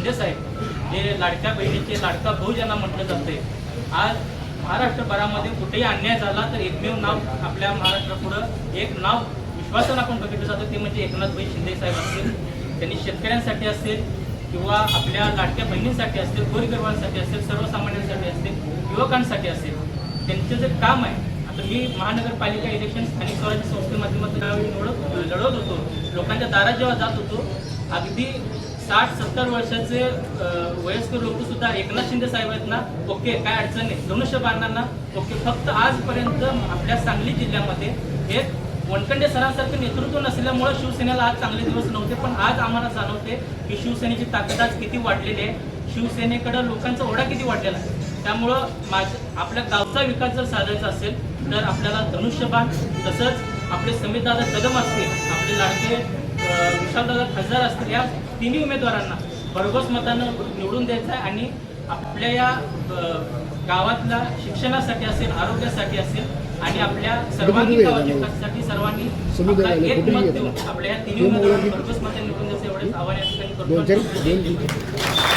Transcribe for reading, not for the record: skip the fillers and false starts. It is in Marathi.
शिंदे साहेब हे लाडक्या बहिणीचे लाडका भाऊ ज्यांना म्हटलं जाते, आज महाराष्ट्रभरामध्ये कुठेही अन्याय झाला तर एकमेव नाव आपल्या महाराष्ट्रापुढं एक नाव विश्वासानं आपण बघितलं जातं, ते म्हणजे एकनाथभाई शिंदे साहेब असतील. त्यांनी शेतकऱ्यांसाठी असेल किंवा आपल्या लाडक्या बहिणींसाठी असेल, गोरगरिबांसाठी असेल, सर्वसामान्यांसाठी असेल, युवकांसाठी असेल, त्यांचं जे काम आहे. आता मी महानगरपालिका इलेक्शन स्थानिक स्वराज्य संस्थेच्या माध्यमातून यावेळी लढवत होतो, लोकांच्या दारात जेव्हा जात होतो, अगदी 60-70 वर्षाचे वयस्कर लोक सुद्धा एकनाथ शिंदे साहेब आहेत ना, ओके काय अडचण नाही, धनुष्यबाणांना ना ओके. फक्त आजपर्यंत आपल्या सांगली जिल्ह्यामध्ये एक वनखंडे सरांसारखे नेतृत्व नसल्यामुळे शिवसेनेला आज चांगले दिवस नव्हते, पण आज आम्हाला जाणवते की शिवसेनेची ताकद आज किती वाढलेली आहे, शिवसेनेकडे लोकांचा ओढा किती वाढलेला आहे. त्यामुळं आपल्या गावचा विकास जर साधायचा असेल तर आपल्याला धनुष्यबाण, तसंच आपले समीरदादा कदम असतील, आपले लाडके विशालदादा खासदार असतील, या तिन्ही उमेदवारांना भरघोस मतानं निवडून द्यायचं आहे. आणि आपल्या या गावातल्या शिक्षणासाठी असेल, आरोग्यासाठी असेल आणि आपल्या सर्वांगीण गावाच्या विकासासाठी सर्वांनी एक मत देऊन आपल्या या तिन्ही उमेदवारांना भरघोस मताने निवडून द्यायचं एवढेच आवाहन या ठिकाणी करतो.